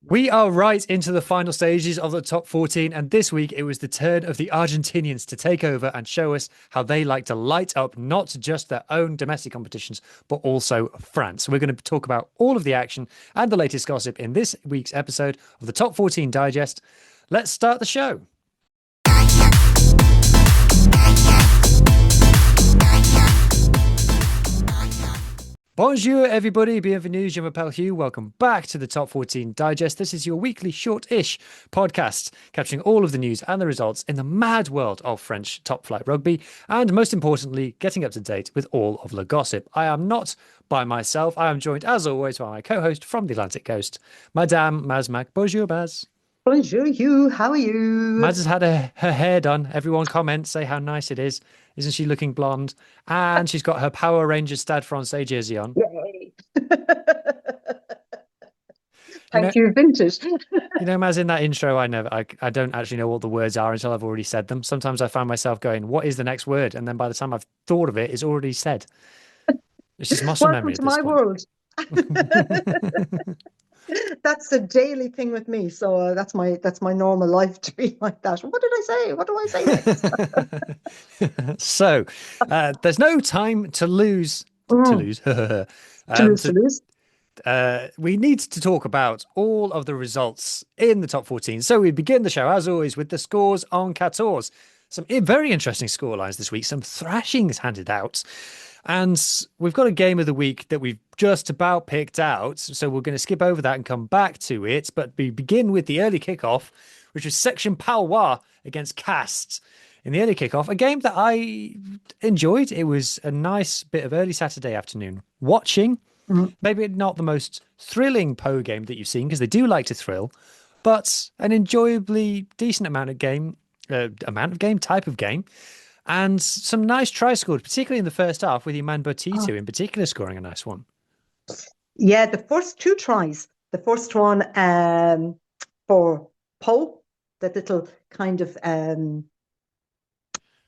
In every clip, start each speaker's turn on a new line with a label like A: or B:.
A: We are right into the final stages of the top 14, and this week it was the turn of the Argentinians to take over and show us how they like to light up not just their own domestic competitions, but also France. We're going to talk about all of the action and the latest gossip in this week's episode of the Top 14 Digest. Let's start the show. Bonjour, everybody. Bienvenue. Je m'appelle Huw. Welcome back to the Top 14 Digest. This is your weekly short-ish podcast capturing all of the news and the results in the mad world of French top flight rugby, and most importantly, getting up to date with all of the gossip. I am not by myself. I am joined, as always, by my co-host from the Atlantic coast, Madame Maz Mac. Bonjour, Maz.
B: Bonjour, Huw. How are you?
A: Maz has had her hair done. Everyone comment, say how nice it is. Isn't she looking blonde? And she's got her Power Rangers Stade Français jersey on.
B: Yay. Thank you, vintage.
A: Maz, in that intro, I don't actually know what the words are until I've already said them. Sometimes I find myself going, what is the next word? And then by the time I've thought of it, it's already said. It's just muscle memory at this point.
B: Welcome to my world. That's a daily thing with me. So that's my normal life to be like that. What did I say? What do I say next?
A: So there's no time to lose. To lose.
B: To lose.
A: We need to talk about all of the results in the top 14. So we begin the show, as always, with the scores en 14. Some very interesting scorelines this week. Some thrashings handed out. And we've got a game of the week that we've just about picked out. So we're going to skip over that and come back to it. But we begin with the early kickoff, which was Section Palois against Castres. In the early kickoff, a game that I enjoyed. It was a nice bit of early Saturday afternoon watching. Maybe not the most thrilling Po game that you've seen, because they do like to thrill, but an enjoyably decent type of game. And some nice tries scored, particularly in the first half, with your man Botito in particular scoring a nice one.
B: Yeah, the first two tries. The first one for Po, that little kind of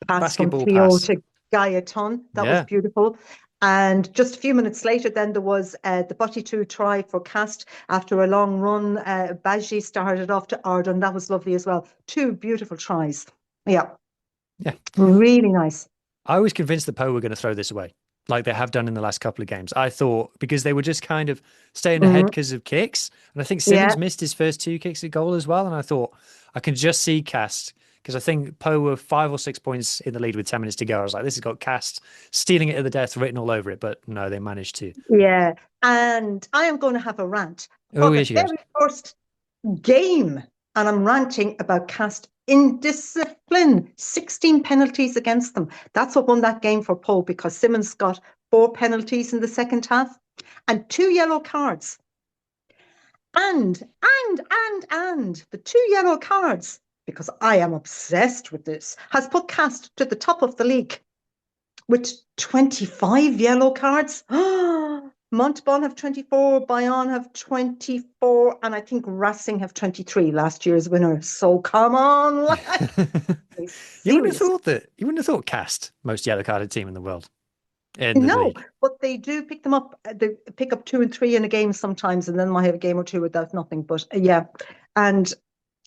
B: pass from Theo to Gaetan. That was beautiful. And just a few minutes later, then there was the Botito try for Castres after a long run. Baji started off to Ardon. That was lovely as well. Two beautiful tries. Yeah, really nice.
A: I was convinced that Po were going to throw this away, like they have done in the last couple of games. I thought, because they were just kind of staying ahead because of kicks. And I think Simmons missed his first two kicks at goal as well. And I thought, I can just see Castres, because I think Po were 5 or 6 points in the lead with 10 minutes to go. I was like, this has got Castres stealing it to the death written all over it. But no, they managed to.
B: Yeah. And I am going to have a rant.
A: Oh,
B: the very first game. And I'm ranting about Castres indiscipline. 16 penalties against them. That's what won that game for Po, because Simmons got 4 penalties in the second half and 2 yellow cards. And the 2 yellow cards, because I am obsessed with this, has put Castres to the top of the league with 25 yellow cards. Montauban have 24, Bayonne have 24, and I think Racing have 23, last year's winner. So come on.
A: You wouldn't have thought Castres, most yellow carded team in the world.
B: No, but they do pick them up. They pick up 2 and 3 in a game sometimes, and then might have a game or two without nothing. But yeah, and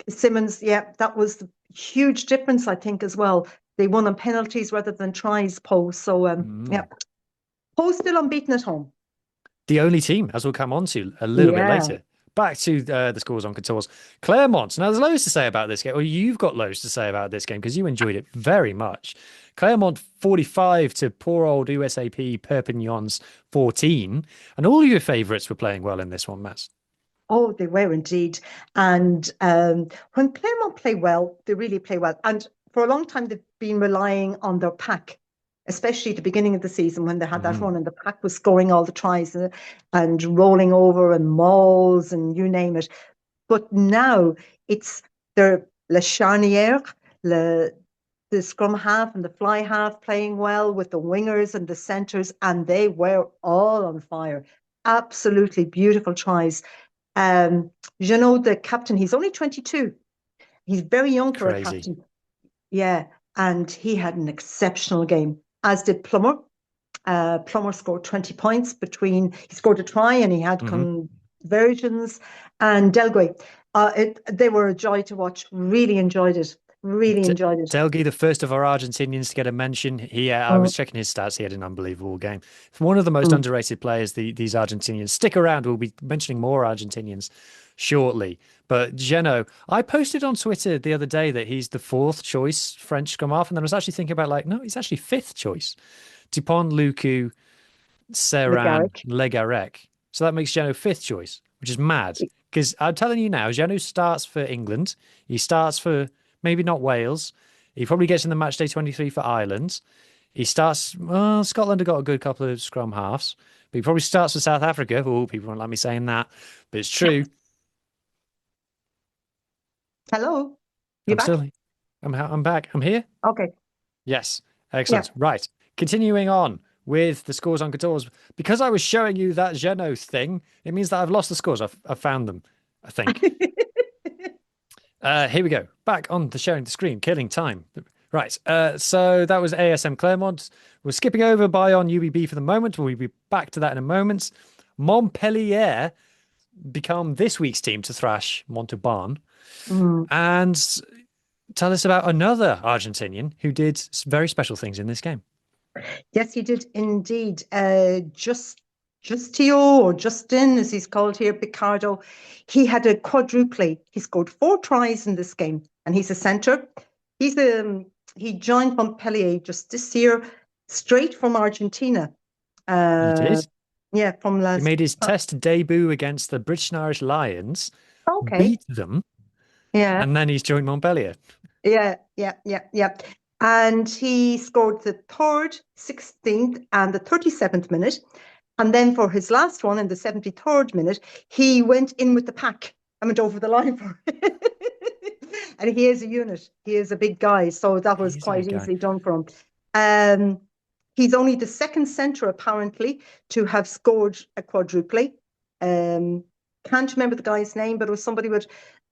B: Simmons, that was the huge difference, I think, as well. They won on penalties rather than tries, Po. So Po still unbeaten at home.
A: The only team, as we'll come on to a little bit later. Back to the scores on Couture's. Clermont. Now, there's loads to say about this game, or you've got loads to say about this game, because you enjoyed it very much. Clermont 45 to poor old USAP Perpignan's 14. And all your favourites were playing well in this one, Maz.
B: Oh, they were indeed. And when Clermont play well, they really play well. And for a long time, they've been relying on their pack, especially at the beginning of the season when they had that run and the pack was scoring all the tries and rolling over and mauls and you name it. But now it's their Le Charnière, the scrum half and the fly half playing well with the wingers and the centres, and they were all on fire. Absolutely beautiful tries. The captain, he's only 22. He's very young for a captain. Yeah, and he had an exceptional game, as did Plummer. Plummer scored 20 points he scored a try and he had versions, and Delguy. They were a joy to watch. Really enjoyed it. Really
A: D
B: enjoyed it.
A: Delgi, the first of our Argentinians to get a mention. I
B: Mm,
A: was checking his stats. He had an unbelievable game. One of the most
B: mm.
A: underrated players, these Argentinians. Stick around. We'll be mentioning more Argentinians shortly. But Geno, I posted on Twitter the other day that he's the fourth choice French scrum half, and then I was actually thinking about like, no, he's actually fifth choice. Dupont, Lucu,
B: The
A: Serran,
B: Garrick.
A: Legarec. So that makes Geno fifth choice, which is mad. Because I'm telling you now, Geno starts for England. He starts for maybe not Wales. He probably gets in the match day 23 for Ireland. He starts, well, Scotland have got a good couple of scrum halves, but he probably starts for South Africa. Oh, people won't like me saying that, but it's true.
B: Hello, you
A: I'm
B: back?
A: still, I'm back. I'm here.
B: Okay.
A: Yes.
B: Yeah.
A: Excellent. Right. Continuing on with the scores on Quatorze. Because I was showing you that Geno thing, it means that I've lost the scores. I've found them, I think. Here we go. Back on to sharing the screen, killing time. Right. So that was ASM Clermont. We're skipping over Bayonne UBB for the moment. We'll be back to that in a moment. Montpellier become this week's team to thrash Montauban.
B: Mm.
A: And tell us about another Argentinian who did very special things in this game.
B: Yes, he did indeed. Justio, or Justin, as he's called here, Piccardo. He had a quadruple. He scored 4 tries in this game, and he's a centre. He joined Montpellier just this year, straight from Argentina.
A: He
B: Uh,
A: did.
B: yeah, from
A: He
B: last.
A: made his test debut against the British and Irish Lions,
B: Okay.
A: beat them,
B: Yeah.
A: and then he's joined Montpellier.
B: Yeah. And he scored the third, 16th, and the 37th minute. And then for his last one in the 73rd minute, he went in with the pack and went over the line for it. And he is a unit. He is a big guy. So that was
A: He's a
B: quite
A: big guy.
B: easily done for him. He's only the second centre, apparently, to have scored a quadruple. Can't remember the guy's name, but it was somebody with,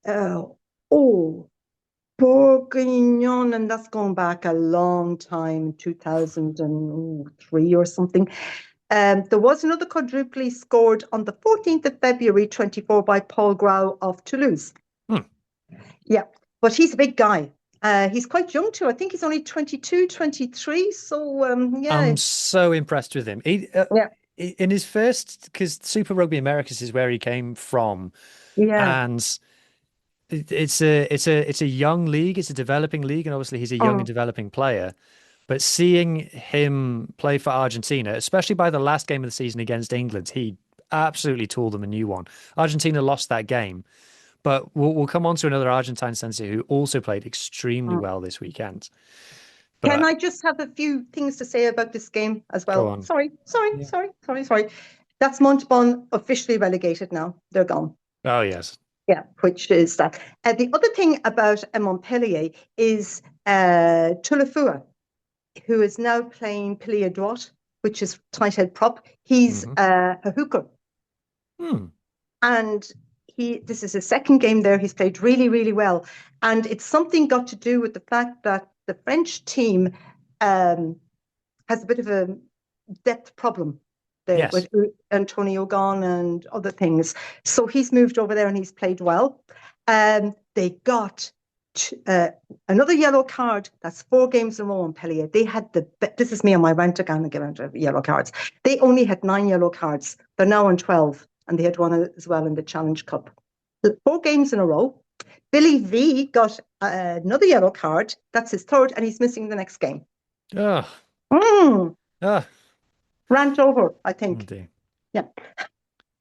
B: oh, Perpignan, and that's going back a long time, 2003 or something. There was another quadruple scored on the 14th of February 24 by Paul Grau of Toulouse.
A: Hmm.
B: Yeah, but he's a big guy. He's quite young too. I think he's only 22, 23. So, yeah.
A: I'm so impressed with him.
B: Yeah.
A: In his first, because Super Rugby Americas is where he came from,
B: Yeah.
A: and it's a young league, it's a developing league, and obviously he's a young and developing player. But seeing him play for Argentina, especially by the last game of the season against England, he absolutely tore them a new one. Argentina lost that game, but we'll come on to another Argentine centre who also played extremely well this weekend.
B: Can
A: But
B: I just have a few things to say about this game as
A: go
B: well?
A: on.
B: Sorry.
A: Yeah.
B: That's Montauban officially relegated now. They're gone.
A: Oh, yes.
B: Yeah, which is that. The other thing about Montpellier is Toulouse, who is now playing pilier droit, which is tight head prop. He's a hooker.
A: Hmm.
B: And this is his second game there. He's played really, really well. And it's something got to do with the fact that the French team has a bit of a depth problem there
A: Yes.
B: with Antonio gone and other things. So he's moved over there and he's played well. They got another yellow card. That's 4 games in a row on Montpellier. They had this is me on my rant again, giving yellow cards. They only had 9 yellow cards. They're now on 12, and they had one as well in the Challenge Cup. 4 games in a row. Billy V got another yellow card. That's his third, and he's missing the next game.
A: Oh. Oh.
B: Rant over, I think.
A: Oh dear.
B: Yeah.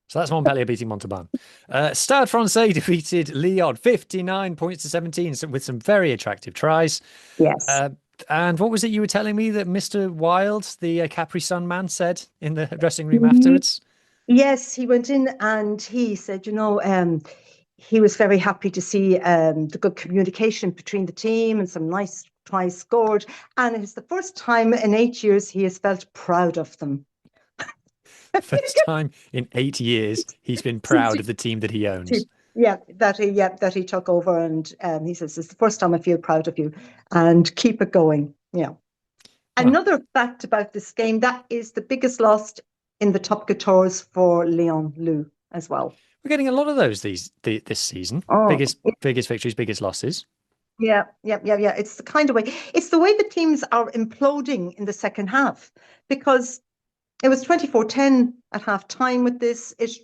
A: So that's Montpellier beating Montauban. Stade Français defeated Lyon 59 points to 17 with some very attractive tries.
B: Yes.
A: And what was it you were telling me that Mr. Wild, the Capri Sun man, said in the dressing room afterwards?
B: Yes, he went in and he said, he was very happy to see the good communication between the team and some nice tries scored. And it's the first time in 8 years he has felt proud of them.
A: First time in 8 years he's been proud of the team that he owns.
B: Yeah, that he took over, and he says it's the first time I feel proud of you, and keep it going. Yeah. Another fact about this game, that is the biggest loss in the top 14 for Lyon Lou as well.
A: We're getting a lot of those this season.
B: Oh,
A: Biggest victories, biggest losses.
B: yeah, yeah, yeah, yeah. It's the kind of way, it's the way the teams are imploding in the second half because it was 24-10 at half time with this. It's,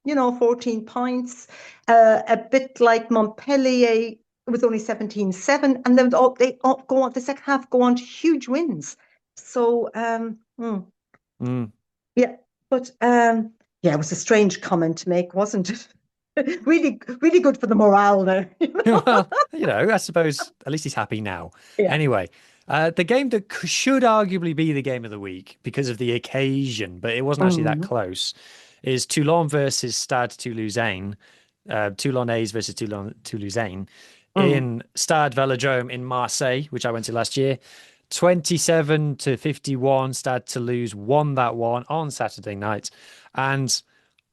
B: 14 points, a bit like Montpellier. It was only 17-7, and then they all go on the second half, go on to huge wins. So,
A: Mm.
B: yeah, but yeah, it was a strange comment to make, wasn't it? Really, really good for the morale there.
A: Well, I suppose at least he's happy now.
B: Yeah.
A: Anyway, the game that should arguably be the game of the week because of the occasion, but it wasn't actually that
B: Mm,
A: close, is Toulon versus Stade Toulousain, Toulonnais versus Toulousain
B: mm,
A: in Stade Velodrome in Marseille, which I went to last year. 27-51, Stade Toulouse won that one on Saturday night. And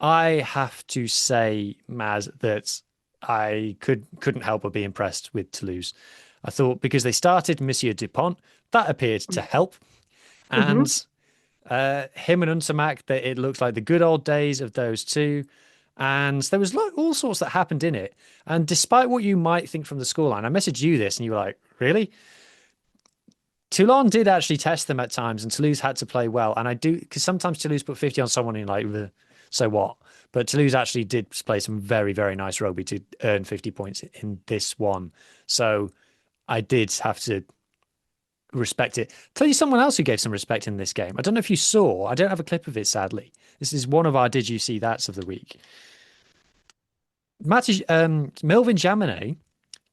A: I have to say, Maz, that I couldn't help but be impressed with Toulouse. I thought because they started Monsieur Dupont, that appeared to help.
B: mhm,
A: And him and Untamak, that it looks like the good old days of those two. And there was all sorts that happened in it. And despite what you might think from the scoreline, I messaged you this and you were like, really? Toulon did actually test them at times, and Toulouse had to play well. And I do, because sometimes Toulouse put 50 on someone and like, so what? But Toulouse actually did play some very, very nice rugby to earn 50 points in this one. So I did have to respect it. Tell you someone else who gave some respect in this game. I don't know if you saw, I don't have a clip of it, sadly. This is one of our Did You See That's of the week. Melvin Jaminet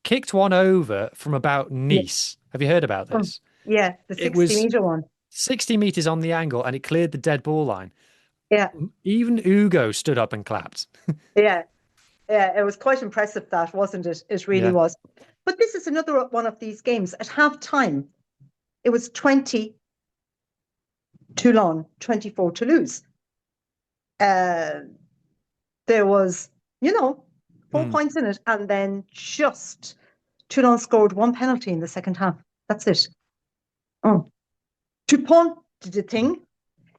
A: kicked one over from about
B: yeah,
A: Nice. Have you heard about
B: mm,
A: this?
B: yeah, the
A: It
B: 60
A: was
B: meter one.
A: 60 meters on the angle and it cleared the dead ball line.
B: Yeah,
A: Even Ugo stood up and clapped.
B: yeah, yeah. It was quite impressive, that, wasn't it? It really
A: Yeah.
B: was. But this is another one of these games. At half time, it was 20 Toulon, 24 Toulouse. Uh, there was, 4 points in it, and then just Toulon scored one penalty in the second half. That's it. Oh, Dupont did a thing.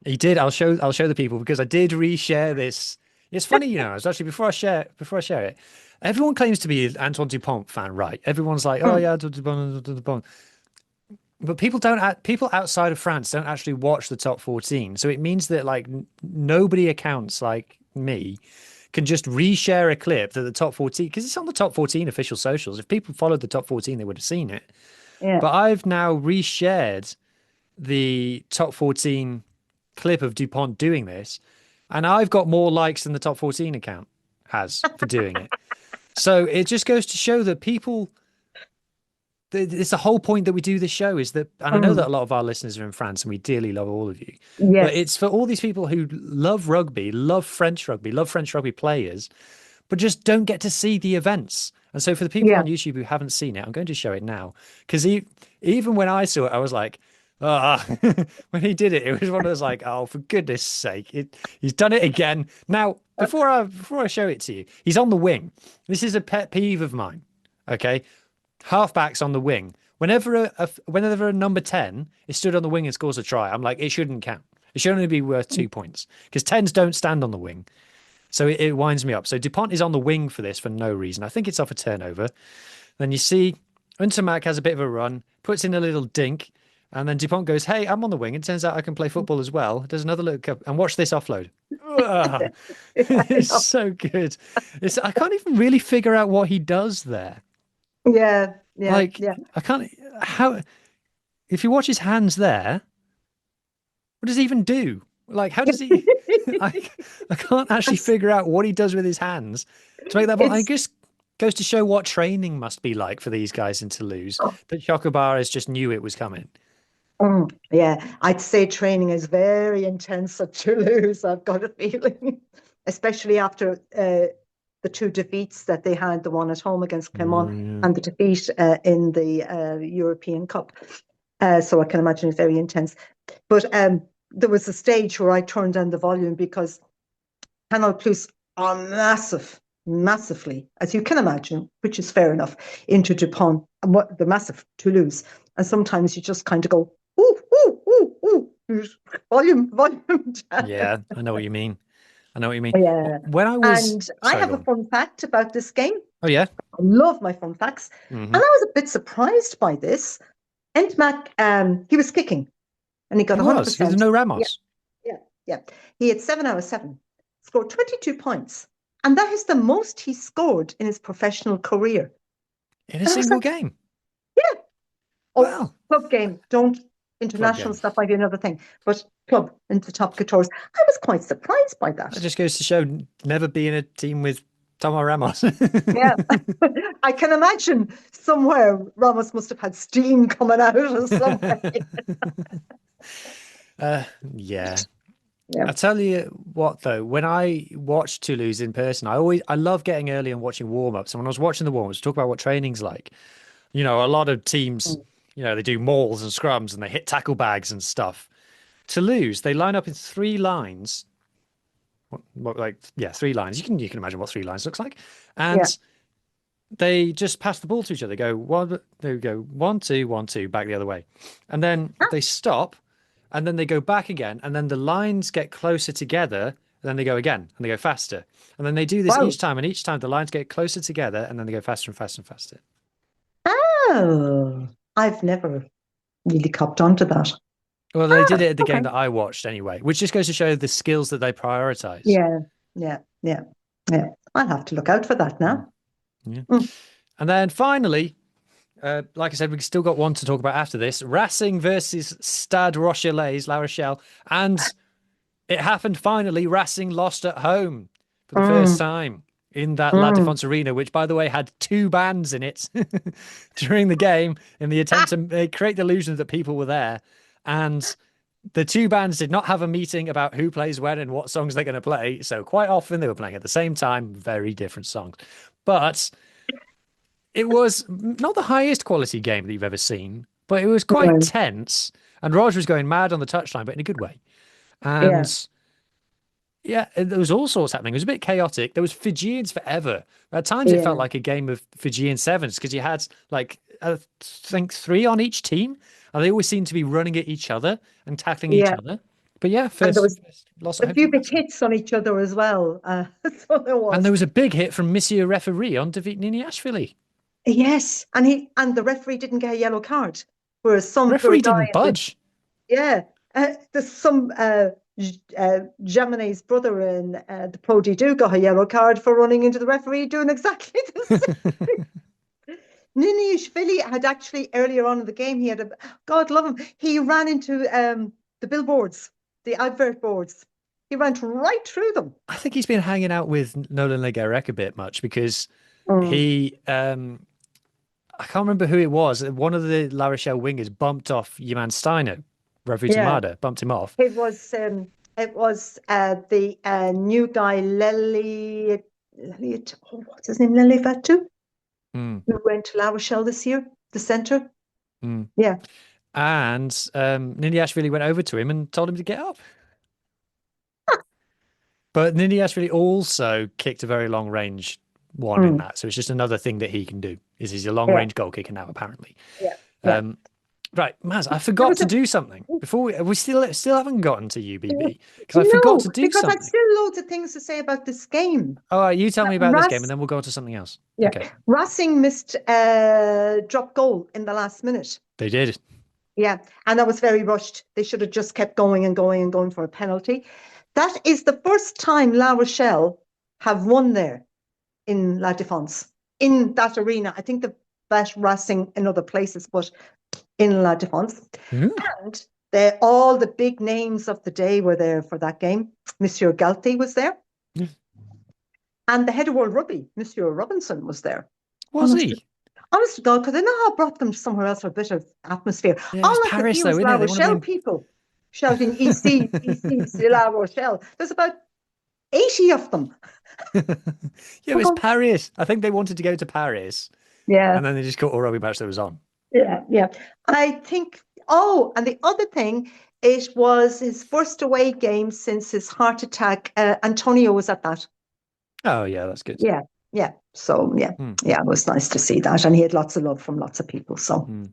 A: He did. I'll show the people because I did reshare this. It's funny, it's actually before I share it, everyone claims to be an Antoine Dupont fan, right? Everyone's like, oh
B: Mm,
A: yeah, Dupont. But people outside of France don't actually watch the top 14. So it means that like nobody accounts like me can just reshare a clip that the top 14 because it's on the top 14 official socials. If people followed the top 14, they would have seen it.
B: yeah.
A: But I've now reshared the top 14 clip of Dupont doing this, and I've got more likes than the top 14 account has for doing it. So it just goes to show that people, it's the whole point that we do this show is that, and I know that
B: Mm,
A: a lot of our listeners are in France and we dearly love all of you, but
B: yes.
A: it's for all these people who love rugby, love French rugby players, but just don't get to see the events. And so for the people
B: Yeah.
A: on YouTube who haven't seen it, I'm going to show it now. Because even when I saw it, I was like, ah, when he did it, it was one of those like, oh, for goodness sake, he's done it again. Now, before I show it to you, he's on the wing. This is a pet peeve of mine. Okay. Halfbacks on the wing. Whenever a number 10 is stood on the wing and scores a try, I'm like, it shouldn't count. It should only be worth 2 points because 10s don't stand on the wing. So it winds me up. So Dupont is on the wing for this for no reason. I think it's off a turnover. Then you see Untermack has a bit of a run, puts in a little dink, and then Dupont goes, hey, I'm on the wing. It turns out I can play football as well. Does another look up and watch this offload. Ugh.
B: I
A: It's
B: know.
A: so good. I can't even really figure out what he does there.
B: Yeah, yeah,
A: Like,
B: yeah.
A: I can't, how, if you watch his hands there, what does he even do? Like, how does he? I I can't actually
B: It's,
A: figure out what he does with his hands to make that ball. I
B: it's
A: guess goes to show what training must be like for these guys in Toulouse. That Chocobaras just knew it was coming.
B: yeah, I'd say training is very intense at Toulouse. I've got a feeling, especially after the two defeats that they had, the one at home against Clermont
A: Mm,
B: and the defeat in the European Cup. So I can imagine it's very intense. But there was a stage where I turned down the volume because Canal Plus are massive, massively, as you can imagine, which is fair enough, into Dupont and what the massive Toulouse. And sometimes you just kind of go, ooh, ooh, ooh, ooh, volume, volume down.
A: yeah, I know what you mean. I know what you mean.
B: Yeah.
A: When I was,
B: And I
A: sorry,
B: have
A: go
B: a
A: on.
B: fun fact about this game.
A: Oh yeah.
B: I love my fun facts.
A: Hmm.
B: And I was a bit surprised by this. Entmac, he was kicking and he got
A: He was. There's
B: 100%.
A: no
B: Yeah,
A: Ramos
B: yeah, yeah. He had 7 out of 7, scored 22 points. And that is the most he scored in his professional career.
A: in a
B: And I was
A: single
B: like,
A: game.
B: yeah, oh,
A: Well,
B: club game. Don't,
A: club
B: international
A: game.
B: stuff might be another thing, but club into top 14. I was quite surprised by
A: That
B: that.
A: just goes to show never be in a team with Tomo Ramos.
B: Yeah. I can imagine somewhere Ramos must have had steam coming out of somewhere.
A: uh, yeah.
B: Yeah.
A: I tell you what, though, when I watch Toulouse in person, I love getting early and watching warm-ups. And when I was watching the warm-ups, talk about what training's like. You know, a lot of teams,
B: Mm.
A: you know, they do mauls and scrums and they hit tackle bags and stuff. Toulouse, they line up in three lines. Like, yeah, three lines. You can imagine what three lines looks like.
B: Yeah.
A: And they just pass the ball to each other. They go 1, 2, 1, 2, back the other way. And then
B: Ah,
A: they stop and then they go back again. And then the lines get closer together. And then they go again and they go faster. And then they do this
B: wow.
A: each time. And each time the lines get closer together and then they go faster and faster and faster.
B: Oh, I've never really copped onto that.
A: Well, they did
B: Ah,
A: it at the
B: okay.
A: game that I watched anyway, which just goes to show the skills that they prioritize.
B: Yeah, yeah, yeah, yeah. I'll have to look out for that
A: Mm,
B: now.
A: yeah.
B: Mm.
A: And then finally, like I said, we've still got one to talk about after this. Racing versus Stade Rochellais, La Rochelle. And it happened finally. Racing lost at home for the first
B: Mm.
A: time in that La
B: Mm.
A: Défense Arena, which, by the way, had two bands in it during the game in the attempt
B: Ah,
A: to create the illusion that people were there. And the two bands did not have a meeting about who plays when and what songs they're going to play. So quite often they were playing at the same time, very different songs. But it was not the highest quality game that you've ever seen, but it was quite
B: mm.
A: tense. And Roger was going mad on the touchline, but in a good way.
B: Yeah,
A: And yeah, there was all sorts happening. It was a bit chaotic. There was Fijians forever. At times, it felt
B: yeah,
A: like a game of Fijian sevens because you had like I think three on each team, and they always seemed to be running at each other and tackling each
B: yeah.
A: other. But yeah,
B: And there
A: first,
B: was
A: first loss at
B: a
A: home
B: few
A: for
B: big
A: Racing.
B: hits on each other as well. So there
A: And there
B: was.
A: was a big hit from Monsieur Referee on David Niniashvili.
B: Yes, and the referee didn't get a yellow card, whereas some poor
A: Referee
B: guy
A: didn't
B: in the
A: budge.
B: yeah, there's some Jamine's brother in the Pro D2 got a yellow card for running into the referee doing exactly the same. Niniashvili had actually earlier on in the game, he had a God love him. He ran into the billboards, the advert boards. He ran right through them.
A: I think he's been hanging out with Nolan Le Garrec a bit much because
B: Mm,
A: he I can't remember who it was. One of the La Rochelle wingers bumped off Yaman Steiner, referee
B: yeah,
A: Tamada, bumped him off.
B: it was the new guy Lely, oh, what's his name, Lely Vatu,
A: Mm,
B: who went to La Rochelle this year, the centre.
A: mm.
B: Yeah,
A: And Niniashvili went over to him and told him to get up. But Niniashvili also kicked a very long range one in
B: mm,
A: that. So it's just another thing that he can do. Is he's a long
B: yeah,
A: range goal kicker now, apparently.
B: yeah, yeah.
A: Um, right, Maz, I
B: There
A: forgot
B: was
A: to
B: a
A: do something before we still haven't gotten to UBB because I forgot
B: no,
A: to do
B: because I'd
A: something.
B: still loads of things to say about this game.
A: All right, you tell me about this game and
B: Ras,
A: then we'll go on to something else.
B: yeah,
A: Okay,
B: Racing missed drop goal in the last minute.
A: they did.
B: Yeah, and that was very rushed. They should have just kept going and going and going for a penalty. That is the first time La Rochelle have won there in La Défense, in that arena. I think they've bet Racing in other places, but in La Défense.
A: Mm.
B: And all the big names of the day were there for that game. Monsieur Galti was there.
A: Yeah.
B: And the head of World Rugby, Monsieur Robinson, was there.
A: Was
B: Honest
A: he?
B: Honest to God, because I know I brought them somewhere else for a bit of atmosphere.
A: Yeah,
B: All
A: it's
B: I could
A: Paris
B: hear
A: though,
B: was
A: isn't
B: La
A: it? They want to
B: Rochelle
A: bring.
B: people shouting EC, EC, c'est La Rochelle. There's about 80 of them.
A: Yeah, it's Paris. I think they wanted to go to Paris,
B: Yeah,
A: and then they just caught a rugby match that was on.
B: yeah, yeah. I think, oh, and the other thing, it was his first away game since his heart attack. Antonio was at that.
A: Oh yeah, that's good.
B: Yeah, yeah. So, yeah,
A: Hmm.
B: it was nice to see that. And he had lots of love from lots of people. So,
A: Hmm.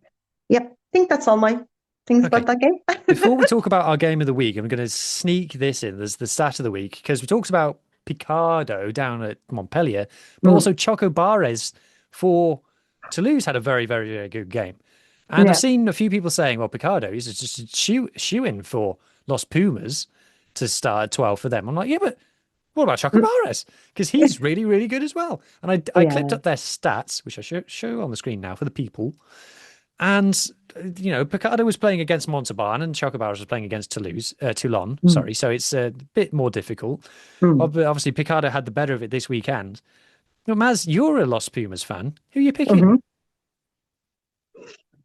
B: yep, I think that's all mine. things
A: Okay.
B: about that game.
A: Before we talk about our game of the week, I'm going to sneak this in. There's the stat of the week because we talked about Piccardo down at Montpellier, but
B: Mm,
A: also Choco Bares for Toulouse had a very, very, very good game. And I've
B: yeah.
A: seen a few people saying, well, Piccardo is just a shoe in for Los Pumas to start at 12 for them. I'm like, yeah, but what about Choco
B: Mm,
A: Bares? Because he's really, really good as well. And I clipped
B: yeah.
A: up their stats, which I show on the screen now for the people. And Piccardo was playing against Montauban and Chocobaras was playing against Toulon.
B: Mm,
A: Sorry, so it's a bit more difficult.
B: mm,
A: Obviously, Piccardo had the better of it this weekend. Maz, you're a Los Pumas fan. Who are you picking?
B: mhm.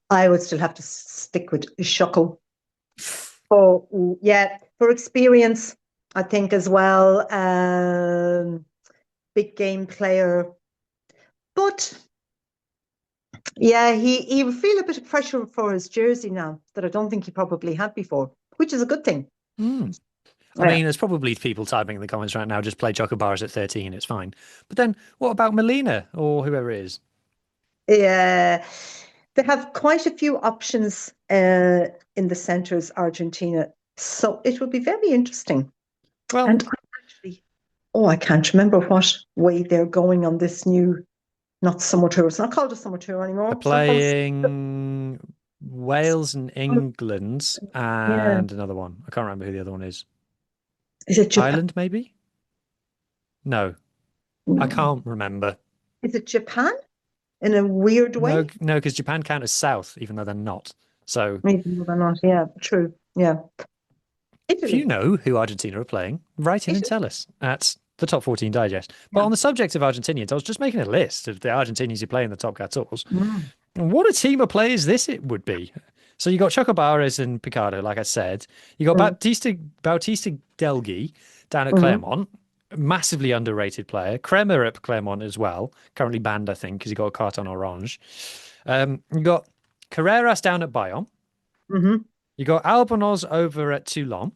B: I would still have to stick with Shuckle. Oh, yeah, for experience, I think as well. Big game player, but yeah, he will feel a bit of pressure for his jersey now that I don't think he probably had before, which is a good thing.
A: Hmm. I
B: Yeah,
A: mean, there's probably people typing in the comments right now, just play Chocobaras at 13, it's fine. But then what about Molina or whoever it is?
B: yeah. They have quite a few options in the centres, Argentina. So it will be very interesting.
A: Well,
B: And I actually, oh, I can't remember what way they're going on this new, not summer tour. It's not called a summer tour
A: they're
B: anymore. Sometimes,
A: playing Wales and England
B: yeah.
A: and another one. I can't remember who the other one is.
B: Is it Japan?
A: Ireland, maybe? No, I
B: No.
A: can't remember.
B: Is it Japan in a weird
A: No,
B: way?
A: no, because Japan count as South, even though they're not. So
B: Maybe they're not. Yeah, true. Yeah.
A: if you
B: Italy.
A: know who Argentina are playing, write in and
B: Italy.
A: tell us at the Top 14 Digest. But
B: Yeah.
A: on the subject of Argentinians, I was just making a list of the Argentinians who play in the top 14.
B: Mm.
A: And what a team of players this it would be. So you got Chocobares and Piccardo, like I said. You got
B: Mm.
A: Bautista Delgui down at
B: Mm.
A: Clermont, massively underrated player. Kremer at Clermont as well, currently banned, I think, because he got a carton orange. You got Carreras down at Bayonne.
B: Mm-hmm.
A: You got Albonoz over at Toulon.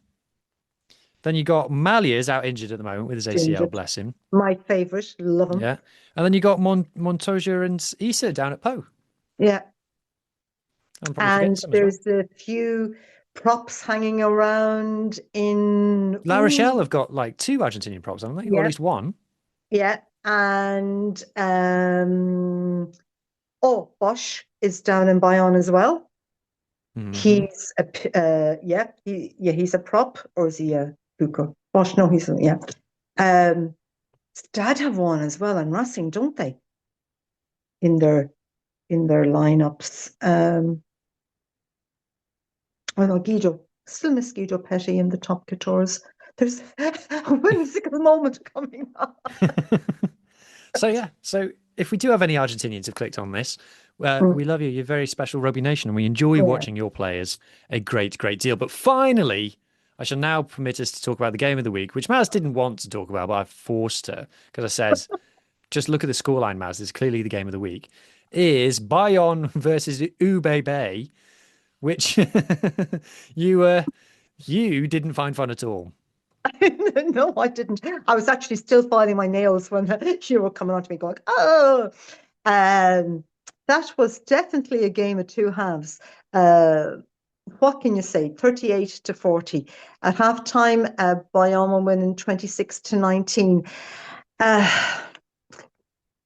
A: Then you got Maliers out injured at the moment with his ACL,
B: Ginger.
A: bless him.
B: My favorite. Love him.
A: Yeah. And then you got Montoya and Issa down at Pau.
B: Yeah.
A: I'm probably forgetting
B: And
A: some as well.
B: there's a few props hanging around in.
A: La Rochelle have got like two Argentinian props, haven't they? Or at
B: Yeah.
A: least one.
B: Yeah. And oh, Bosch is down in Bayonne as well.
A: Hmm.
B: He's he's a prop, or is he a hooker? Bosch, no, he's a, yeah. Um, Stade have one as well, and Racing, don't they? In their lineups. Oh no, Guido. Still miss Guido Petty in the top 14. There's a whimsical moment coming up.
A: So yeah, so if we do have any Argentinians who've clicked on this,
B: Mm,
A: we love you. You're very special, Rugby Nation, and we enjoy
B: yeah.
A: watching your players a great, great deal. But finally, I shall now permit us to talk about the game of the week, which Maz didn't want to talk about, but I forced her because I said, just look at the scoreline, Maz. It's clearly the game of the week. Is Bayonne versus UBB, which you didn't find fun at all.
B: No, I didn't. I was actually still filing my nails when you were coming on to me going, oh, um, that was definitely a game of two halves. Uh, what can you say? 38-40. At halftime, Bayonne were winning 26-19. Uh,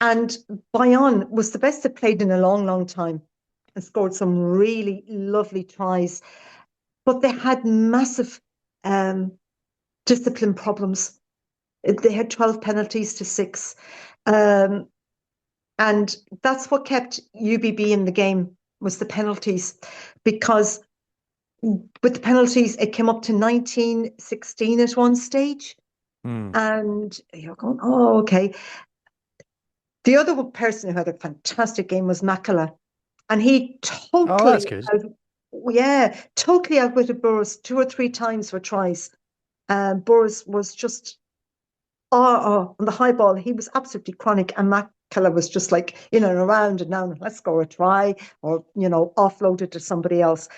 B: and Bayonne was the best they've played in a long, long time and scored some really lovely tries. But they had massive um, discipline problems. They had 12 penalties to 6. Um, and that's what kept UBB in the game was the penalties. Because with the penalties, it came up to 19-16 at one stage.
A: Hmm.
B: And you're going, oh, okay. The other person who had a fantastic game was Makala. And he
A: Oh, that's good.
B: totally outwitted Burris 2 or 3 times for tries. Burris was just on the high ball. He was absolutely chronic, and Makala was just like in and around and now let's go a try or offload it to somebody else.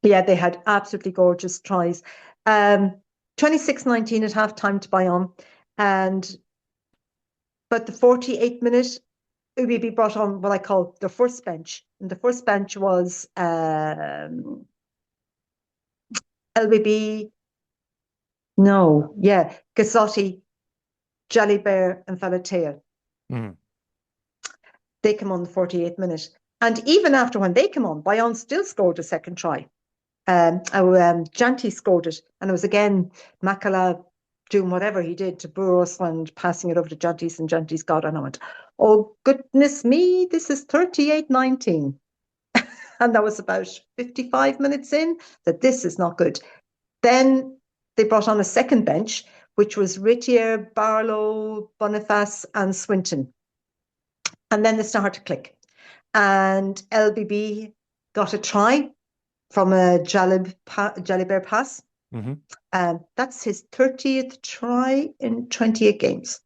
B: Yeah, they had absolutely gorgeous tries. 26-19 at halftime to Bayonne, and but the 48th minute UBB brought on what I call the first bench. And the first bench was LBB, no, yeah, Gazzotti, Jalibert, and Falatea.
A: Mm.
B: They come on the 48th minute. And even after when they come on, Bayonne still scored a second try. Janty scored it, and it was again Makala doing whatever he did to Burros and passing it over to Jantis, and Jantis got on. I went, oh, goodness me, this is 38-19. And that was about 55 minutes in, that this is not good. Then they brought on a second bench, which was Rittier, Barlow, Boniface, and Swinton. And then they started to click. And LBB got a try from a Jalibert pass.
A: Mm-hmm.
B: That's his 30th try in 28 games.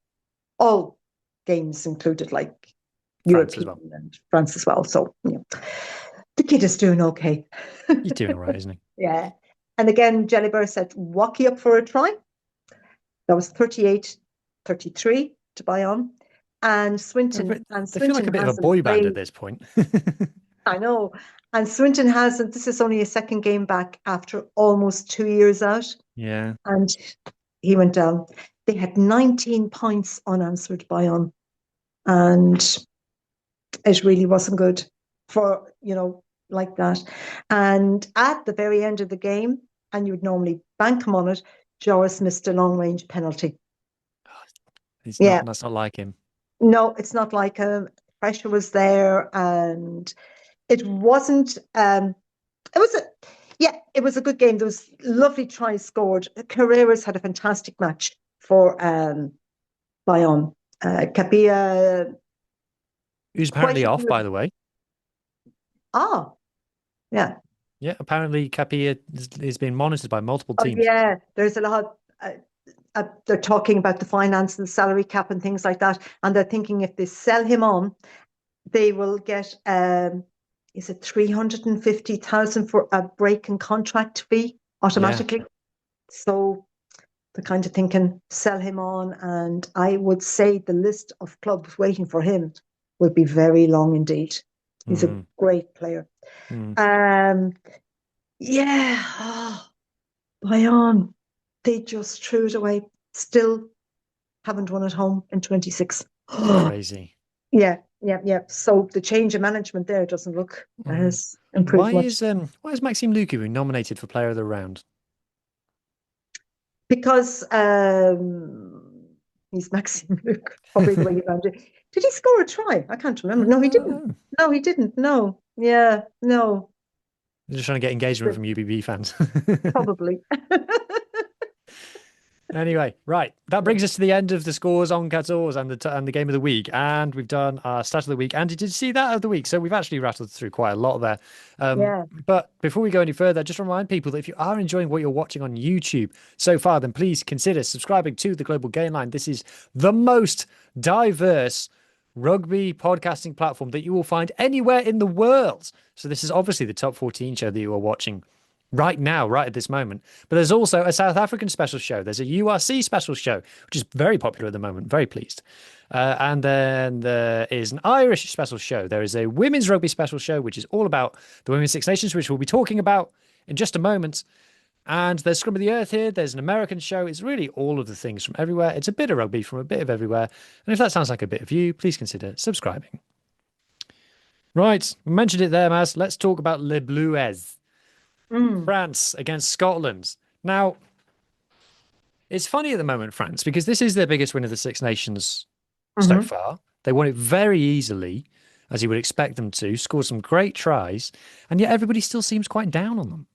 B: All games included, like
A: France
B: European
A: as well.
B: and France as well. So the kid is doing okay.
A: He's doing all right, isn't he?
B: Yeah. And again, Jalibert said, Wacky up for a try. That was 38-33 to Bayonne. And Swinton
A: They feel like a bit of a boy band at this point.
B: I know. And Swinton hasn't, this is only his second game back after almost 2 years out.
A: Yeah.
B: And he went down. They had 19 points unanswered Bayonne. And it really wasn't good for, like that. And at the very end of the game, and you would normally bank him on it, Joris missed a long range penalty.
A: That's not like him.
B: No, it's not like him. Pressure was there, and it wasn't. It was a good game. There was lovely tries scored. Carreras had a fantastic match for Bayonne. Capilla,
A: who's apparently off, by the way.
B: Ah, yeah.
A: Yeah, apparently Capilla is being monitored by multiple teams.
B: Yeah, there's a lot. They're talking about the finance and the salary cap and things like that, and they're thinking if they sell him on, they will get is it 350,000 for a break in contract fee automatically. Yeah. So they're kind of thinking sell him on, and I would say the list of clubs waiting for him would be very long indeed. He's a great player. Bayonne, they just threw it away. Still haven't won at home in 26.
A: Crazy.
B: Yeah. So the change of management there doesn't look as improved.
A: Why is Maxime Lucu nominated for Player of the Round?
B: Because he's Maxime Lucu. Probably the way around it. Did he score a try? I can't remember. No, he didn't. No, he didn't. No. Yeah. No.
A: They're just trying to get engagement from UBB fans.
B: Probably.
A: Anyway, right. That brings us to the end of the scores on 14 and the game of the week. And we've done our stat of the week. And did you see that of the week? So we've actually rattled through quite a lot there. But before we go any further, just remind people that if you are enjoying what you're watching on YouTube so far, then please consider subscribing to the Global Game Line. This is the most diverse rugby podcasting platform that you will find anywhere in the world. So this is obviously the top 14 show that you are watching right now, right at this moment. But there's also a South African special show. There's a URC special show, which is very popular at the moment. Very pleased. And then there is an Irish special show. There is a women's rugby special show, which is all about the Women's Six Nations, which we'll be talking about in just a moment. And there's Scrum of the Earth here. There's an American show. It's really all of the things from everywhere. It's a bit of rugby from a bit of everywhere. And if that sounds like a bit of you, please consider subscribing. Right. We mentioned it there, Maz. Let's talk about Les Bleuets. France against Scotland. Now, it's funny at the moment, France, because this is their biggest win of the Six Nations so far. They won it very easily, as you would expect them to, scored some great tries, and yet everybody still seems quite down on them.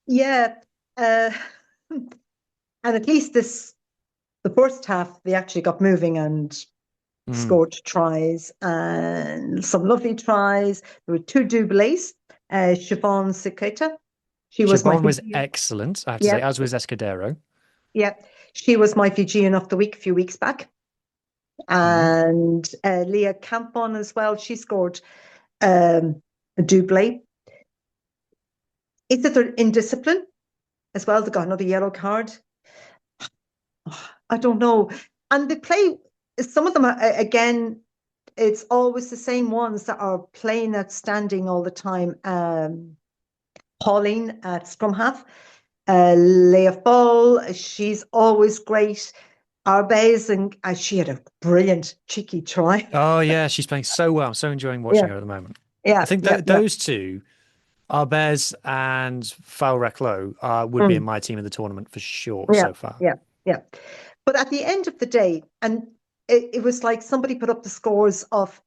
B: Yeah. And at least the first half, they actually got moving and scored tries, and some lovely tries. There were two doublés. Siobhan Siketa.
A: Siobhan was excellent, I have to say, as was Escudero.
B: Yeah, she was my Fijian of the week a few weeks back. And Leah Campon as well. She scored a doublé. Is that they're indiscipline as well? They got another yellow card. I don't know. And they play, some of them, again, it's always the same ones that are playing outstanding all the time. Pauline at scrum half, Leah Fall, she's always great. Arbez, and she had a brilliant cheeky try.
A: Oh yeah, she's playing so well. I'm so enjoying watching
B: Yeah,
A: her at the moment. I
B: yeah,
A: think
B: yeah, yeah.
A: those two, Arbez and Foul Reclo, would be in
B: Mm,
A: my team of the tournament for sure
B: yeah,
A: so far.
B: yeah, yeah. But at the end of the day, and it was like somebody put up the scores of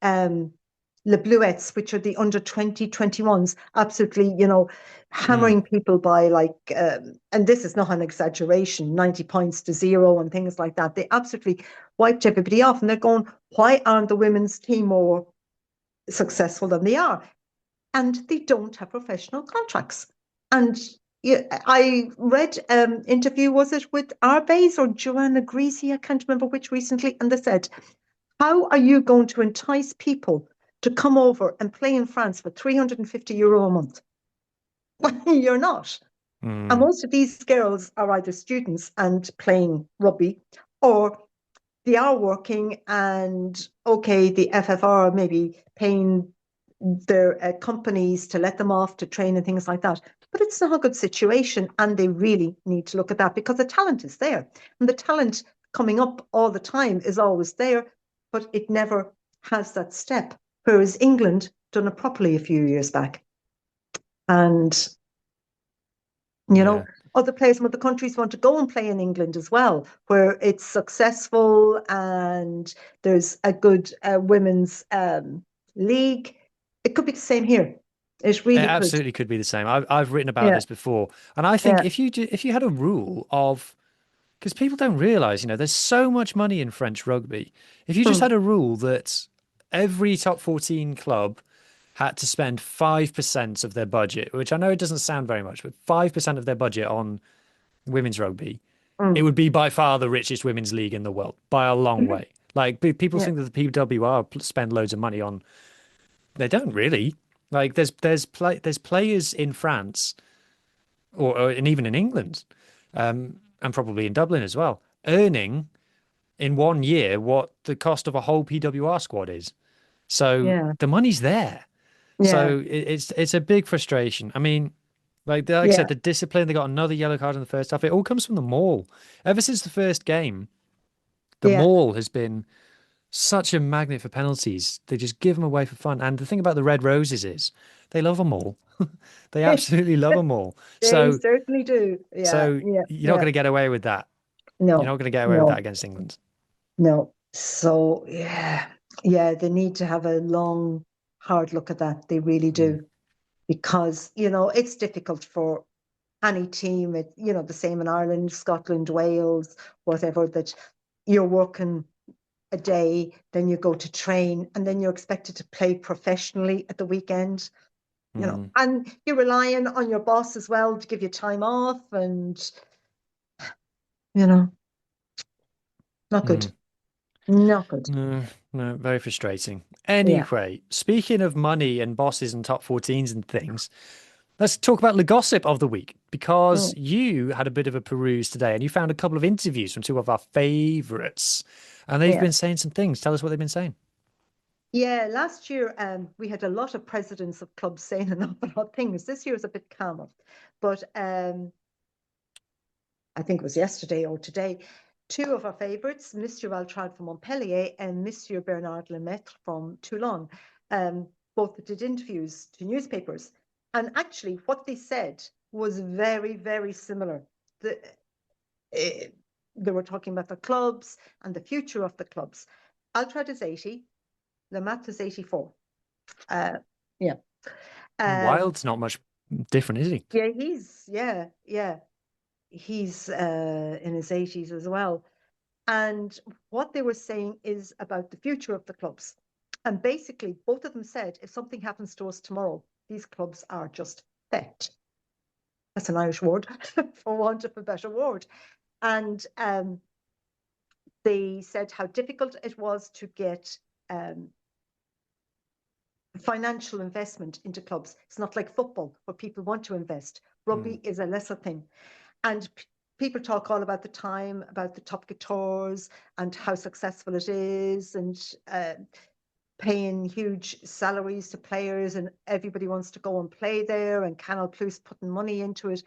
B: Le Bluettes, which are the under 20, 21s, absolutely,
A: Mm.
B: hammering people by like, and this is not an exaggeration, 90 points to 0 and things like that. They absolutely wiped everybody off. And they're going, why aren't the women's team more successful than they are? And they don't have professional contracts. And yeah, I read interview, was it with Arbez or Joanna Greasy? I can't remember which recently. And they said, how are you going to entice people to come over and play in France for €350 a month? You're not. And
A: Mm.
B: most of these girls are either students and playing rugby, or they are working, and okay, the FFR maybe paying their companies to let them off to train and things like that. But it's not a good situation, and they really need to look at that, because the talent is there, and the talent coming up all the time is always there, but it never has that step. Whereas England done it properly a few years back, and
A: Yeah.
B: other players from other countries want to go and play in England as well, where it's successful and there's a good women's league. It could be the same here. It
A: It
B: really could.
A: absolutely could be the same. I've written about
B: Yeah,
A: this before, and I think
B: yeah.
A: if you had a rule of, because people don't realize, there's so much money in French rugby. If you just
B: Hmm.
A: had a rule that every top 14 club had to spend 5% of their budget, which I know it doesn't sound very much, but 5% of their budget on women's rugby, it
B: Hmm.
A: would be by far the richest women's league in the world by a long
B: Yeah,
A: way. Like people
B: yeah,
A: think that the PWR spend loads of money on, they don't really. Like there's players in France or and even in England, and probably in Dublin as well, earning in one year what the cost of a whole PWR squad is. So
B: yeah,
A: the money's there.
B: yeah,
A: So it's a big frustration. I mean, like I
B: yeah,
A: said, the discipline, they got another yellow card in the first half. It all comes from the maul. Ever since the first game, the
B: yeah.
A: maul has been such a magnet for penalties. They just give them away for fun. And the thing about the Red Roses is they love them all. They absolutely love them all.
B: They
A: So
B: certainly do. Yeah,
A: so
B: yeah,
A: you're not
B: yeah.
A: going to get away with that. You're
B: No,
A: not going to get away with that
B: no,
A: against England.
B: no. So yeah, yeah. They need to have a long, hard look at that. They really
A: Mm,
B: do, because it's difficult for any team. The same in Ireland, Scotland, Wales, whatever, that you're working a day, then you go to train, and then you're expected to play professionally at the weekend.
A: mm,
B: And you're relying on your boss as well to give you time off, and you know not good,
A: mm.
B: not good.
A: No, no, very frustrating.
B: Yeah.
A: Anyway, speaking of money and bosses and top 14s and things, let's talk about the gossip of the week, because
B: Mm.
A: you had a bit of a peruse today and you found a couple of interviews from two of our favorites, and they've
B: Yeah.
A: been saying some things. Tell us what they've been saying.
B: Yeah, last year we had a lot of presidents of clubs saying an awful lot of things. This year is a bit calmer, but I think it was yesterday or today, two of our favourites, Monsieur Altrad from Montpellier and Monsieur Bernard Lemaitre from Toulon, both did interviews to newspapers. And actually, what they said was very, very similar. They were talking about the clubs and the future of the clubs. Altrad is 80, Lemaitre is 84. Uh, yeah. Um,
A: Wild's not much different, is he?
B: yeah, he's in his 80s as well. And what they were saying is about the future of the clubs. And basically, both of them said, if something happens to us tomorrow, these clubs are just fecked. That's an Irish word, for want of a better word. And they said how difficult it was to get financial investment into clubs. It's not like football, where people want to invest.
A: Mm,
B: Rugby is a lesser thing. And people talk all about the time, about the top guitars and how successful it is. And paying huge salaries to players, and everybody wants to go and play there, and Canal Plus putting money into it.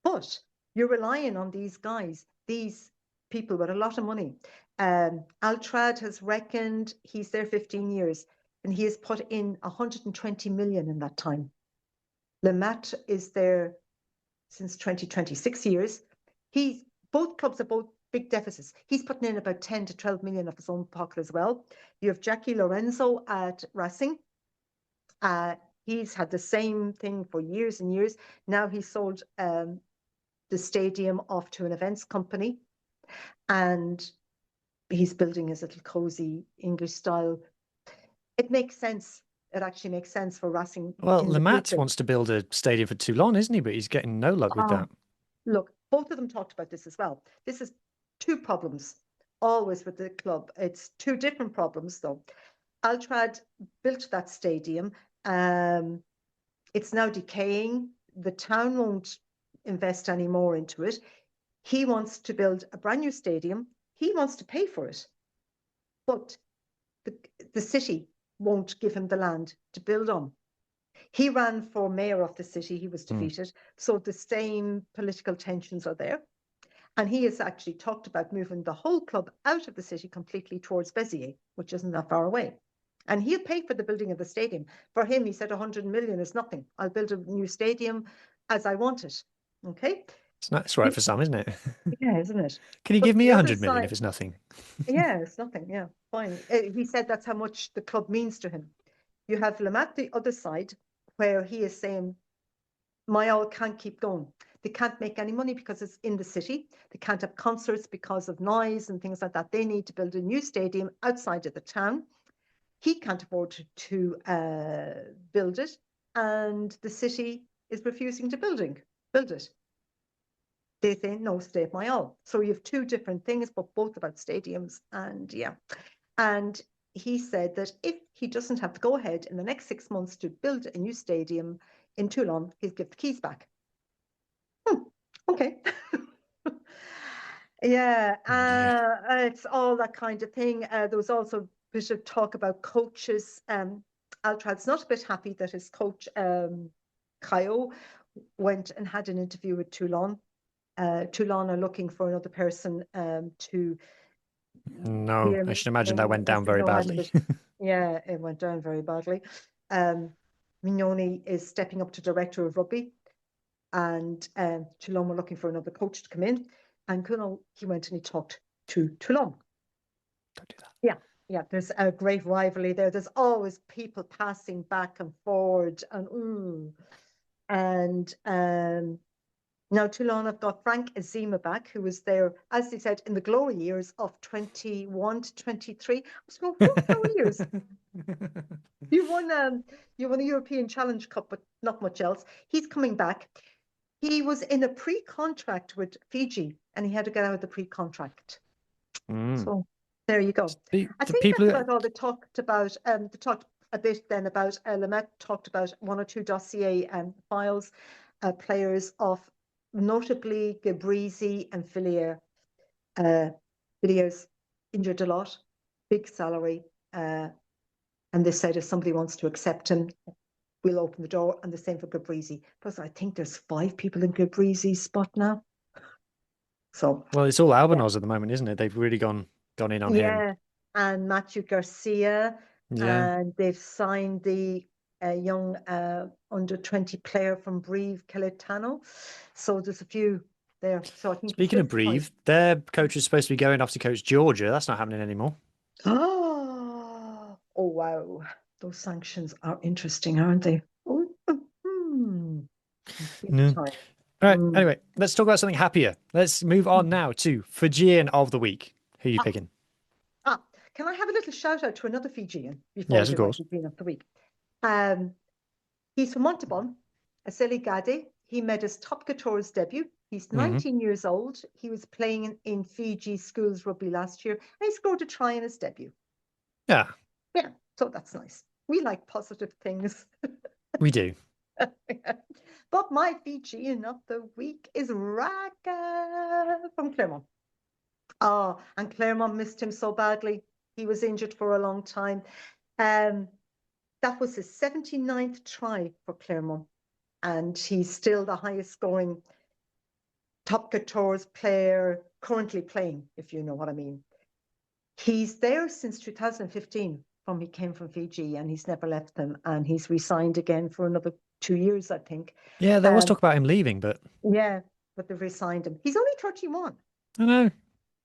B: But you're relying on these guys, these people with a lot of money. Altrad has reckoned he's there 15 years, and he has put in 120 million in that time. Lemaitre is there since 2026 years. Both clubs have both big deficits. He's putting in about 10 to 12 million of his own pocket as well. You have Jackie Lorenzo at Racing. He's had the same thing for years and years. Now he sold the stadium off to an events company, and he's building his little cozy English style. It makes sense. It actually makes sense for Racing.
A: Well, Lemaitre wants to build a stadium for Toulon, isn't he? But he's getting no luck with that.
B: Look, both of them talked about this as well. This is two problems always with the club. It's two different problems, though. Altrad built that stadium. It's now decaying. The town won't invest any more into it. He wants to build a brand new stadium. He wants to pay for it. But the city won't give him the land to build on. He ran for mayor of the city. He was defeated. So the same political tensions are there. And he has actually talked about moving the whole club out of the city completely towards Béziers, which isn't that far away. And he'll pay for the building of the stadium. For him, he said 100 million is nothing. I'll build a new stadium as I want it. Okay?
A: It's right for some, isn't it?
B: Yeah, isn't it?
A: Can you give me 100 million if it's nothing?
B: Yeah, it's nothing. Yeah, fine. He said that's how much the club means to him. You have Lemaitre, the other side, where he is saying, my all can't keep going. They can't make any money because it's in the city. They can't have concerts because of noise and things like that. They need to build a new stadium outside of the town. He can't afford to build it, and the city is refusing to build it. They say, no, stay at my all. So you have two different things, but both about stadiums. And yeah. And he said that if he doesn't have to go ahead in the next 6 months to build a new stadium in Toulon, he'll give the keys back. Okay. Yeah, it's all that kind of thing. There was also a bit of talk about coaches. Altrad's not a bit happy that his coach, Caio, went and had an interview with Toulon. Toulon are looking for another person to...
A: No, I should imagine that went down very badly.
B: Yeah, it went down very badly. Mignoni is stepping up to director of rugby, and Toulon were looking for another coach to come in. And he went and he talked to Toulon.
A: Don't do that.
B: Yeah, there's a great rivalry there. There's always people passing back and forward, and now Toulon have got Frank Azema back, who was there, as they said, in the glory years of 21 to 23. I was going, what glory years? You won a European Challenge Cup, but not much else. He's coming back. He was in a pre-contract with Fiji, and he had to get out of the pre-contract. So there you go. I think that's about all they talked about. They talked a bit then about Lemaitre talked about one or two dossier files, players of notably Gabrizi and Fillier. Fillier's injured a lot, big salary, and they said if somebody wants to accept him, we'll open the door, and the same for Gabrizi. Plus, I think there's 5 people in Gabrizi's spot now. So
A: well, it's all Albanos at the moment, isn't it? They've really gone in on him.
B: Yeah, and Matthew Garcia, and they've signed the young under-20 player from Brive, Caletano. So there's a few there. So I think
A: speaking of Brive, their coach is supposed to be going off to coach Georgia. That's not happening anymore.
B: Oh wow. Those sanctions are interesting, aren't they? Oh,
A: No. All right. Anyway, let's talk about something happier. Let's move on now to Fijian of the week. Who are you picking?
B: Can I have a little shout out to another Fijian before
A: yes, of course.
B: Fijian of the week? He's from Montauban, Aseli Gade. He made his top Tours debut. He's 19 years old. He was playing in Fiji schools rugby last year, and he scored a try in his debut.
A: Yeah.
B: Yeah, so that's nice. We like positive things.
A: We do.
B: But my Fijian of the week is Raka from Clermont. Oh, and Clermont missed him so badly. He was injured for a long time. Um, that was his 79th try for Clermont, and he's still the highest scoring top 14 player currently playing, if you know what I mean. He's there since 2015 from he came from Fiji, and he's never left them, and he's re-signed again for another 2 years, I think.
A: Yeah, there was talk about him leaving, but
B: Yeah, but they've re-signed him. He's only 31.
A: I know.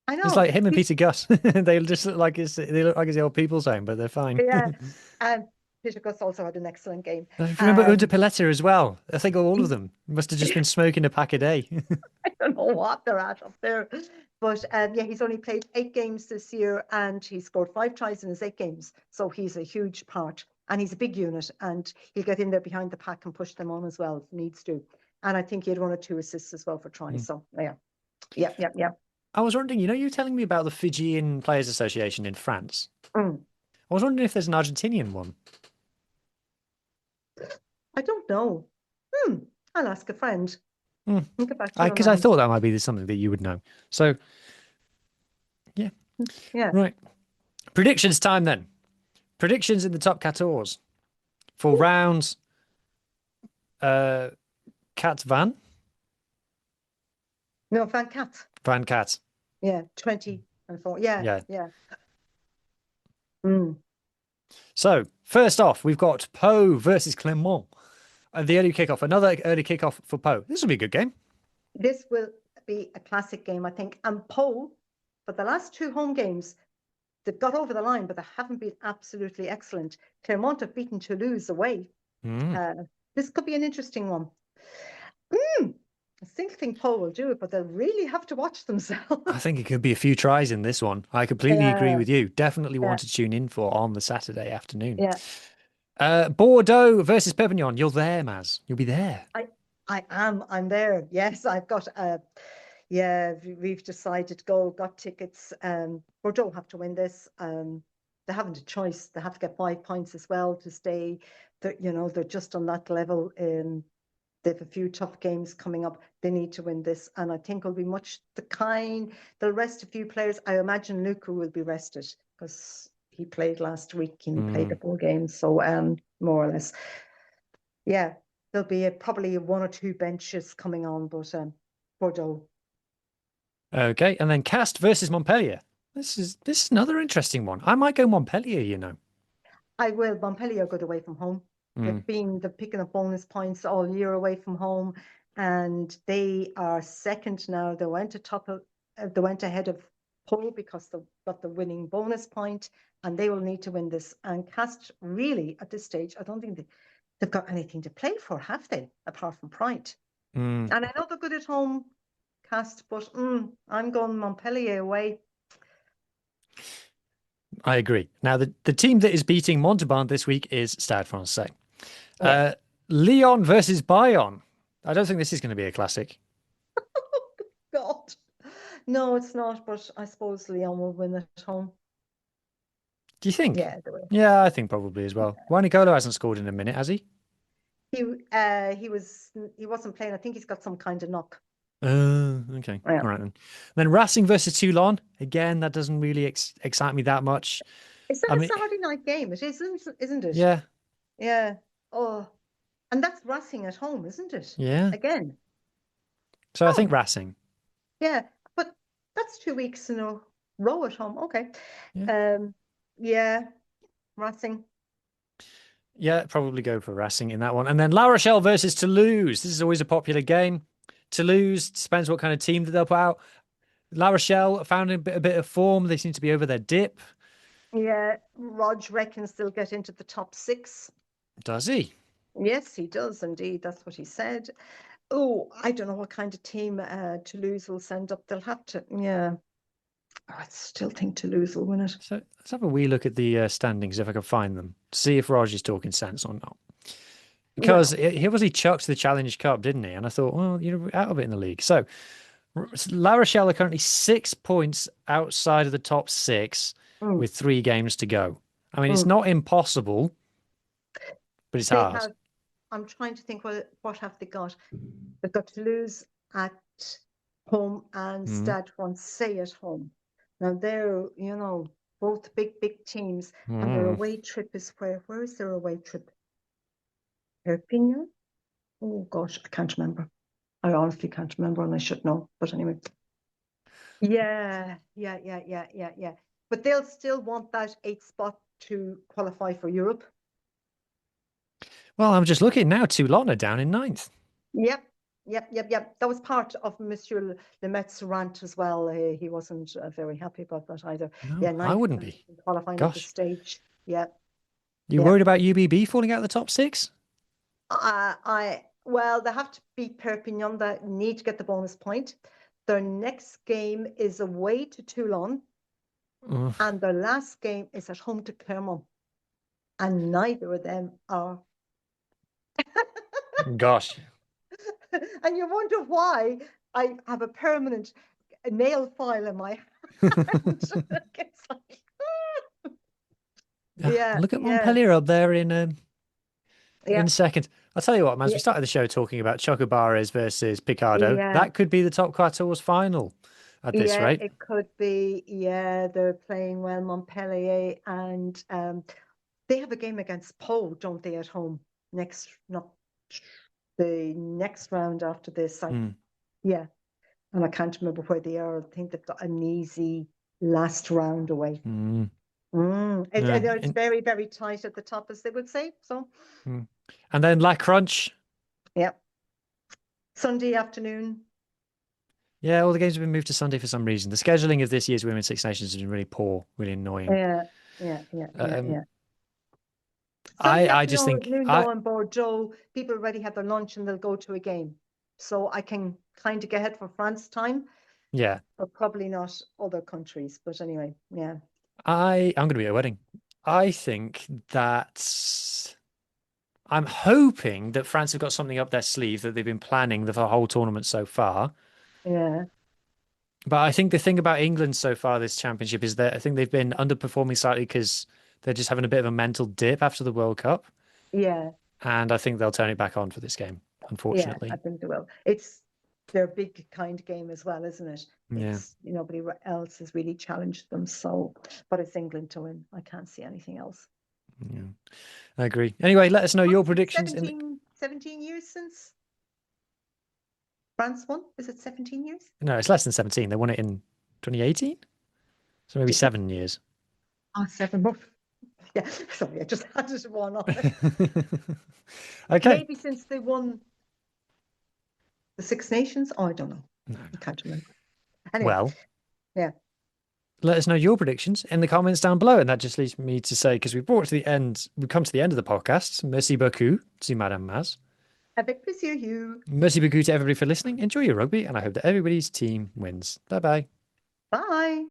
B: I
A: It's
B: know.
A: like him and Peter Gus. They just look like they look like it's the old people's home, but they're fine.
B: Yeah. Peter Gus also had an excellent game.
A: Remember Under Peletta as well? I think all of
B: He's,
A: them must have just been smoking a pack a day.
B: I don't know what they're at up there. But yeah, he's only played 8 games this year, and he scored 5 tries in his 8 games. So he's a huge part, and he's a big unit, and he'll get in there behind the pack and push them on as well if needs to. And I think he had 1 or 2 assists as well for tries. So yeah.
A: I was wondering, you were telling me about the Fijian Players Association in France.
B: Mm.
A: I was wondering if there's an Argentinian one.
B: I don't know. I'll ask a friend. I'll get back to you on
A: Because
B: that
A: I
B: one.
A: thought that might be something that you would know. So, yeah.
B: Yeah.
A: Right. Predictions time then. Predictions in the top 14 for round Cat Van.
B: No, Van Cat.
A: Van Cat.
B: Yeah, 20 and 4. Yeah.
A: So, first off, we've got Pau versus Clermont. And the early kickoff. Another early kickoff for Pau. This will be a good game.
B: This will be a classic game, I think. And Pau, for the last 2 home games, they've got over the line, but they haven't been absolutely excellent. Clermont have beaten Toulouse away. This could be an interesting one. I think Pau will do it, but they'll really have to watch themselves.
A: I think it could be a few tries in this one. I completely agree with you. Definitely one to tune in for on the Saturday afternoon.
B: Yeah.
A: Bordeaux versus Perpignan. You're there, Maz. You'll be there.
B: I am. I'm there. Yes, I've got. We've decided to go. Got tickets. Bordeaux have to win this. They haven't a choice. They have to get 5 points as well to stay. They're just on that level. They have a few tough games coming up. They need to win this, and I think it'll be much the kind. They'll rest a few players. I imagine Luca will be rested because he played last week and he played the 4 games. So more or less, yeah. There'll be probably 1 or 2 benches coming on, but Bordeaux.
A: Okay, and then Castres versus Montpellier. This is another interesting one. I might go Montpellier.
B: I will. Montpellier good away from home. They're picking up bonus points all year away from home, and they are second now. They went ahead of Pau because they got the winning bonus point, and they will need to win this. And Castres really at this stage, I don't think they've got anything to play for, have they? Apart from pride. And I know they're good at home, Castres, but I'm going Montpellier away.
A: I agree. Now, the team that is beating Montauban this week is Stade Français.
B: Yes.
A: Lyon versus Bayonne. I don't think this is going to be a classic.
B: God. No, it's not, but I suppose Lyon will win at home.
A: Do you think?
B: Yeah, they will.
A: Yeah, I think probably as well. Wanigolo hasn't scored in a minute, has he?
B: He wasn't playing. I think he's got some kind of knock.
A: Okay.
B: Yeah.
A: All right then. Then Racing versus Toulon. Again, that doesn't really excite me that much.
B: Is that a Saturday night game? It is, isn't it?
A: Yeah.
B: Yeah. Oh, and that's Racing at home, isn't it?
A: Yeah.
B: Again.
A: So I think Racing.
B: Yeah, but that's 2 weeks in a row at home. Okay.
A: Yeah.
B: Racing.
A: Yeah, probably go for Racing in that one. And then La Rochelle versus Toulouse. This is always a popular game. Toulouse, depends what kind of team that they'll put out. La Rochelle found a bit of form. They seem to be over their dip.
B: Yeah, Rog reckons they'll get into the top 6.
A: Does he?
B: Yes, he does indeed. That's what he said. Oh, I don't know what kind of team Toulouse will send up. They'll have to, yeah. I still think Toulouse will win it.
A: So let's have a wee look at the standings if I can find them. See if Rog is talking sense or not. Because he chucked the Challenge Cup, didn't he? And I thought, well, you're out of it in the league. So La Rochelle are currently 6 points outside of the top 6 with 3 games to go. I mean, it's not impossible, but it's hard.
B: I'm trying to think what have they got. They've got Toulouse at home and Stade Français at home. Now they're, both big teams. And their away trip is where? Where is their away trip? Perpignan? Oh gosh, I can't remember. I honestly can't remember, and I should know. But anyway, yeah. But they'll still want that 8th spot to qualify for Europe.
A: Well, I'm just looking now. Toulon are down in 9th.
B: Yep. That was part of Monsieur Lemet's rant as well. He wasn't very happy about that either.
A: No,
B: Yeah,
A: I
B: 9th
A: wouldn't be.
B: qualifying at this
A: Gosh.
B: stage. Yeah.
A: You worried about UBB falling out of the top 6?
B: Well, they have to beat Perpignan. They need to get the bonus point. Their next game is away to Toulon, and their last game is at home to Clermont. And neither of them are.
A: Gosh.
B: And you wonder why I have a permanent nail file in my hand. It's like, yeah.
A: Look at Montpellier up there in second. I'll tell you what, Maz, we started the show talking about Chocobares versus Piccardo.
B: Yeah.
A: That could be the top 14 final at this rate.
B: It could be. Yeah, they're playing well, Montpellier, and they have a game against Pau, don't they, at home the next round after this. Yeah, and I can't remember where they are. I think they've got an easy last round away. It's very, very tight at the top, as they would say. So,
A: and then La Crunch.
B: Yeah, Sunday afternoon.
A: Yeah, all the games have been moved to Sunday for some reason. The scheduling of this year's Women's Six Nations has been really poor, really annoying.
B: Yeah.
A: I just think
B: in Bordeaux, people already have their lunch and they'll go to a game. So I can kind of get ahead for France time.
A: Yeah.
B: But probably not other countries. But anyway, yeah.
A: I'm going to be at a wedding. I think that I'm hoping that France have got something up their sleeve that they've been planning the whole tournament so far.
B: Yeah.
A: But I think the thing about England so far this championship is that I think they've been underperforming slightly because they're just having a bit of a mental dip after the World Cup.
B: Yeah.
A: And I think they'll turn it back on for this game, unfortunately.
B: Yeah, I think they will. It's their big kind of game as well, isn't it?
A: Yeah.
B: Nobody else has really challenged them. So, but it's England to win. I can't see anything else.
A: Yeah, I agree. Anyway, let us know your predictions.
B: 17 years since France won? Is it 17 years?
A: No, it's less than 17. They won it in 2018. So maybe 7 years.
B: Oh, 7 more. Yeah, sorry, I just added one on.
A: Okay.
B: Maybe since they won the Six Nations? Oh, I don't know. No. I can't remember. Anyway,
A: well,
B: yeah.
A: Let us know your predictions in the comments down below. And that just leaves me to say, because we've come to the end of the podcast. Merci beaucoup to Madame Maz.
B: Avec plaisir, Huw.
A: Merci beaucoup to everybody for listening. Enjoy your rugby, and I hope that everybody's team wins. Bye-bye.
B: Bye.